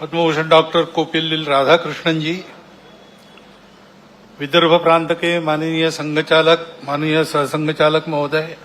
Padma Bhushan doctor कोपिल Radhakrishnan जी, विदर्भ प्रांत के माननीय संघचालक, माननीय सहसंघचालक महोदय,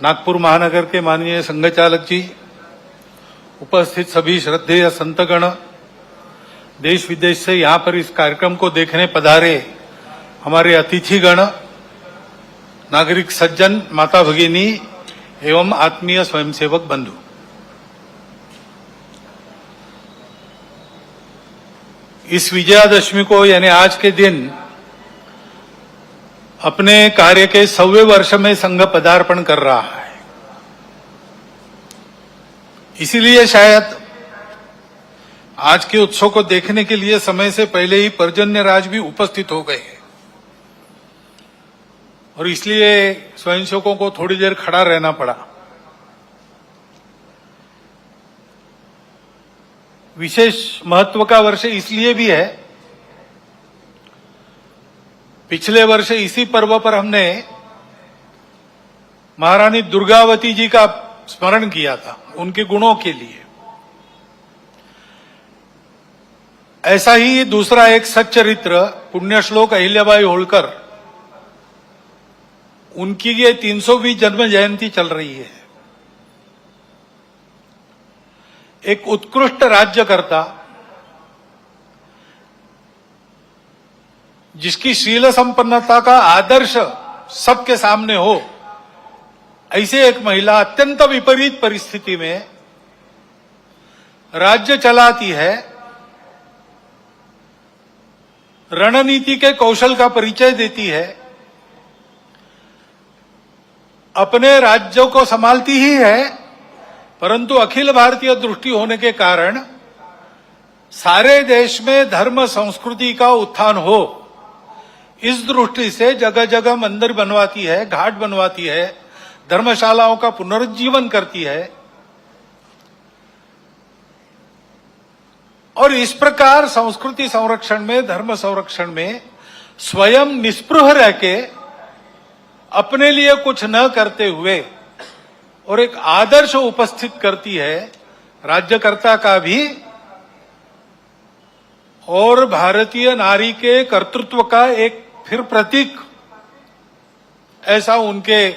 नागपुर महानगर के माननीय संघचालक जी, उपस्थित सभी श्रद्धेय संतगण, देश विदेश से यहाँ पर इस कार्यक्रम को देखने पधारे हमारे अतिथिगण, नागरिक सज्जन, माता भगिनी एवं आत्मीय स्वयंसेवक बंधु, इस विजयादशमी को यानी आज के दिन अपने कार्य के 100वें वर्ष में संघ पदार्पण कर रहा है। इसीलिए शायद आज के उत्सव को देखने के लिए समय से पहले ही पर्जन्य राज भी उपस्थित हो गए और इसलिए स्वयंसेवकों को थोड़ी देर खड़ा रहना पड़ा। विशेष महत्व का वर्ष इसलिए भी है, पिछले वर्ष इसी पर्व पर हमने महारानी दुर्गावती जी का स्मरण किया था, उनके गुणों के लिए। ऐसा ही दूसरा एक सच्चरित्र पुण्यश्लोक अहिल्याबाई होळकर, उनकी ये 320 जन्म जयंती चल रही है। एक उत्कृष्ट राज्यकर्ता जिसकी शील संपन्नता का आदर्श सबके सामने हो, ऐसे एक महिला अत्यंत विपरीत परिस्थिति में राज्य चलाती है, रणनीति के कौशल का परिचय देती है, अपने राज्यों को संभालती ही है, परंतु अखिल भारतीय दृष्टि होने के कारण सारे देश में धर्म संस्कृति का उत्थान हो, इस दृष्टि से जगह जगह मंदिर बनवाती है, घाट बनवाती है, धर्मशालाओं का पुनरुज्जीवन करती है। और इस प्रकार संस्कृति संरक्षण में, धर्म संरक्षण में स्वयं निस्पृह रह के अपने लिए कुछ न करते हुए और एक आदर्श उपस्थित करती है राज्यकर्ता का भी और भारतीय नारी के कर्तृत्व का एक फिर प्रतीक, ऐसा उनके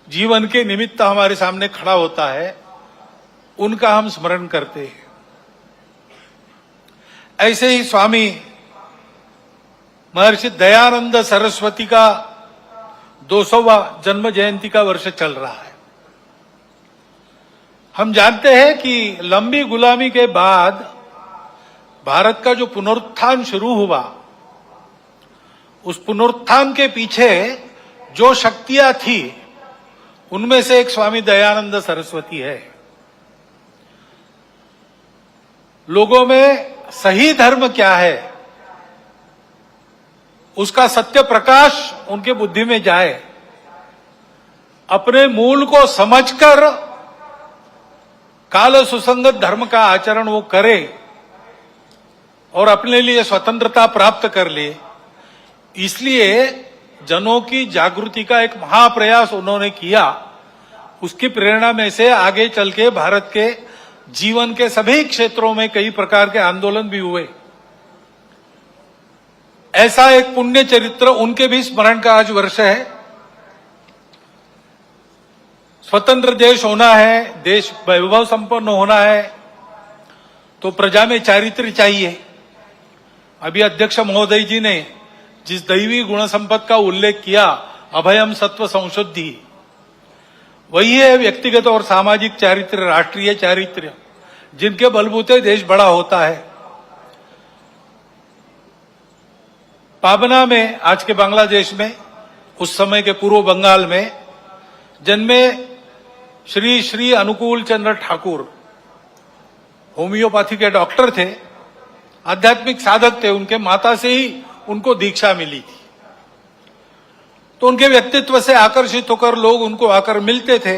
जीवन के निमित्त हमारे सामने खड़ा होता है, उनका हम स्मरण करते हैं। ऐसे ही स्वामी महर्षि दयानंद सरस्वती का 200वां जन्म जयंती का वर्ष चल रहा है। हम जानते हैं कि लंबी गुलामी के बाद भारत का जो पुनरुत्थान शुरू हुआ, उस पुनरुत्थान के पीछे जो शक्तियां थी, उनमें से एक स्वामी दयानंद सरस्वती है। लोगों में सही धर्म क्या है, उसका सत्य प्रकाश उनके बुद्धि में जाए, अपने मूल को समझकर काल सुसंगत धर्म का आचरण वो करे और अपने लिए स्वतंत्रता प्राप्त कर ले। इसलिए जनों की जागृति का एक महाप्रयास उन्होंने किया। उसकी प्रेरणा में से आगे चल के भारत के जीवन के सभी क्षेत्रों में कई प्रकार के आंदोलन भी हुए। ऐसा एक पुण्य चरित्र, उनके भी स्मरण का आज वर्ष है। स्वतंत्र देश होना है, देश वैभव संपन्न होना है, तो प्रजा में चारित्र्य चाहिए। अभी अध्यक्ष महोदय जी ने जिस दैवी गुण संपद का उल्लेख किया, अभयम सत्व संशुद्धि, वही है व्यक्तिगत और सामाजिक चारित्र्य, राष्ट्रीय चारित्र्य, जिनके बलबूते देश बड़ा होता है। पाबना में, आज के बांग्लादेश में, उस समय के पूर्व बंगाल में जन्मे श्री श्री अनुकूल चंद्र ठाकुर होम्योपैथी के डॉक्टर थे, आध्यात्मिक साधक थे। उनके माता से ही उनको दीक्षा मिली थी, तो उनके व्यक्तित्व से आकर्षित होकर लोग उनको आकर मिलते थे,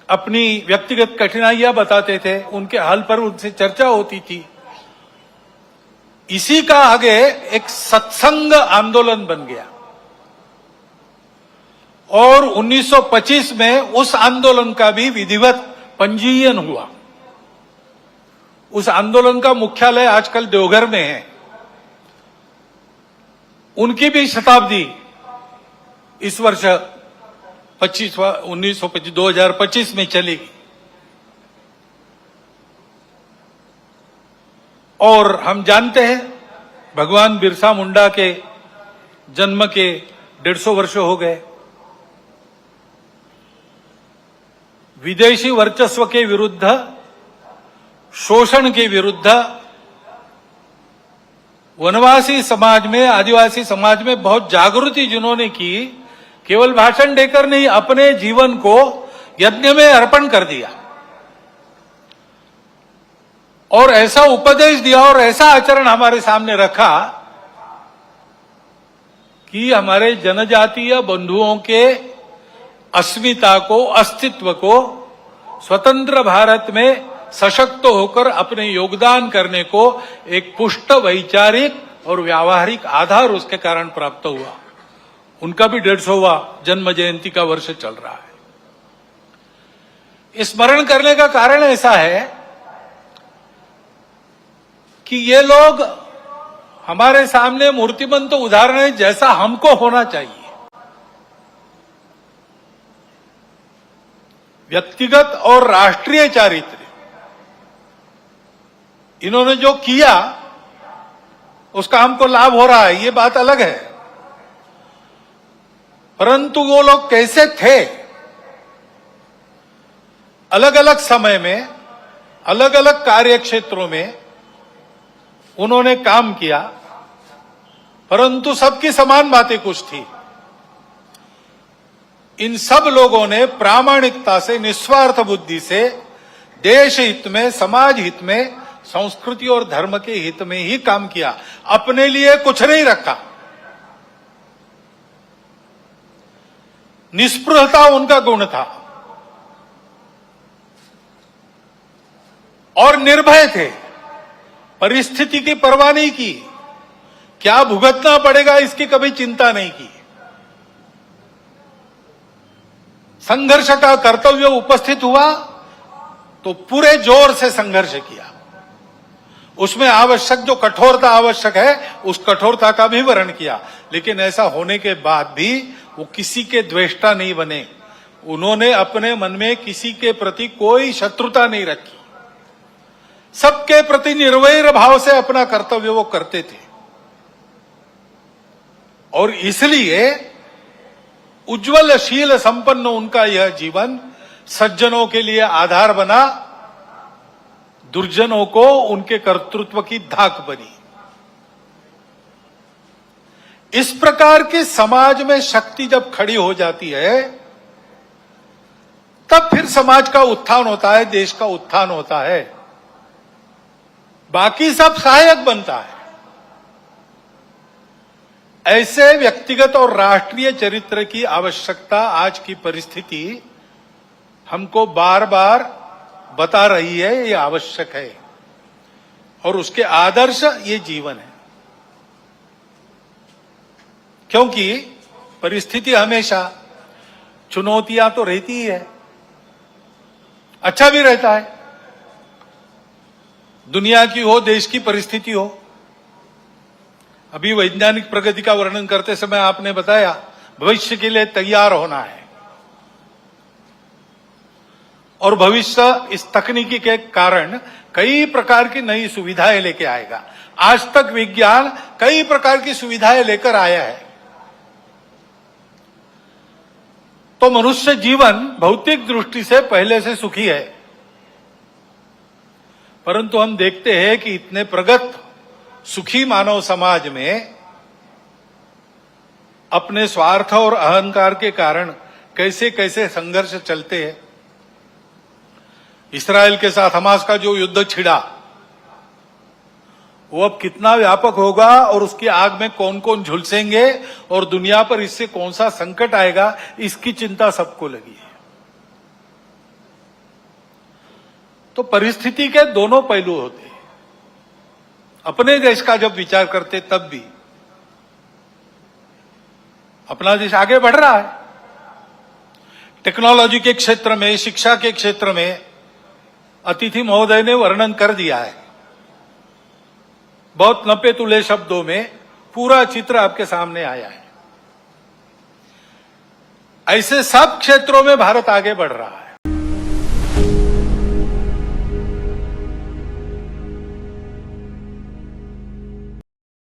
अपनी व्यक्तिगत कठिनाइयां बताते थे, उनके हाल पर उनसे चर्चा होती थी। इसी का आगे एक सत्संग आंदोलन बन गया और 1925 में उस आंदोलन का भी विधिवत पंजीयन हुआ। उस आंदोलन का मुख्यालय आजकल देवघर में है। उनकी भी शताब्दी इस वर्ष 2025 में चलेगी। और हम जानते हैं भगवान बिरसा मुंडा के जन्म के 150 वर्ष हो गए। विदेशी वर्चस्व के विरुद्ध, शोषण के विरुद्ध वनवासी समाज में, आदिवासी समाज में बहुत जागृति जिन्होंने की, केवल भाषण देकर नहीं, अपने जीवन को यज्ञ में अर्पण कर दिया और ऐसा उपदेश दिया और ऐसा आचरण हमारे सामने रखा कि हमारे जनजातीय बंधुओं के अस्मिता को, अस्तित्व को, स्वतंत्र भारत में सशक्त होकर अपने योगदान करने को एक पुष्ट वैचारिक और व्यावहारिक आधार उसके कारण प्राप्त हुआ। उनका भी 150वां जन्म जयंती का वर्ष चल रहा है। स्मरण करने का कारण ऐसा है कि ये लोग हमारे सामने मूर्तिमंत उदाहरण है जैसा हमको होना चाहिए। व्यक्तिगत और राष्ट्रीय चारित्र्य इन्होंने जो किया उसका हमको लाभ हो रहा है, ये बात अलग है, परंतु वो लोग कैसे थे, अलग अलग समय में, अलग अलग कार्य क्षेत्रों में उन्होंने काम किया, परंतु सबकी समान बातें कुछ थी। इन सब लोगों ने प्रामाणिकता से, निस्वार्थ बुद्धि से देश हित में, समाज हित में, संस्कृति और धर्म के हित में ही काम किया, अपने लिए कुछ नहीं रखा। निस्पृहता उनका गुण था और निर्भय थे, परिस्थिति की परवाह नहीं की, क्या भुगतना पड़ेगा इसकी कभी चिंता नहीं की। संघर्ष का कर्तव्य उपस्थित हुआ तो पूरे जोर से संघर्ष किया, उसमें आवश्यक जो कठोरता आवश्यक है उस कठोरता का भी वर्ण किया, लेकिन ऐसा होने के बाद भी वो किसी के द्वेष्टा नहीं बने। उन्होंने अपने मन में किसी के प्रति कोई शत्रुता नहीं रखी, सबके प्रति निर्वैर भाव से अपना कर्तव्य वो करते थे और इसलिए उज्ज्वलशील संपन्न उनका यह जीवन सज्जनों के लिए आधार बना, दुर्जनों को उनके कर्तृत्व की धाक बनी। इस प्रकार की समाज में शक्ति जब खड़ी हो जाती है तब फिर समाज का उत्थान होता है, देश का उत्थान होता है, बाकी सब सहायक बनता है। ऐसे व्यक्तिगत और राष्ट्रीय चरित्र की आवश्यकता आज की परिस्थिति हमको बार बार बता रही है, ये आवश्यक है और उसके आदर्श ये जीवन है। क्योंकि परिस्थिति हमेशा, चुनौतियां तो रहती ही है, अच्छा भी रहता है, दुनिया की हो, देश की परिस्थिति हो। अभी वैज्ञानिक प्रगति का वर्णन करते समय आपने बताया भविष्य के लिए तैयार होना है और भविष्य इस तकनीकी के कारण कई प्रकार की नई सुविधाएं लेके आएगा। आज तक विज्ञान कई प्रकार की सुविधाएं लेकर आया है, तो मनुष्य जीवन भौतिक दृष्टि से पहले से सुखी है, परंतु हम देखते हैं कि इतने प्रगत सुखी मानव समाज में अपने स्वार्थ और अहंकार के कारण कैसे कैसे संघर्ष चलते हैं। इस्राएल के साथ हमास का जो युद्ध छिड़ा वो अब कितना व्यापक होगा और उसकी आग में कौन कौन झुलसेंगे और दुनिया पर इससे कौन सा संकट आएगा, इसकी चिंता सबको लगी है। तो परिस्थिति के दोनों पहलू होते हैं। अपने देश का जब विचार करते तब भी अपना देश आगे बढ़ रहा है, टेक्नोलॉजी के क्षेत्र में, शिक्षा के क्षेत्र में अतिथि महोदय ने वर्णन कर दिया है बहुत नपे तुले शब्दों में पूरा चित्र आपके सामने आया है। ऐसे सब क्षेत्रों में भारत आगे बढ़ रहा है।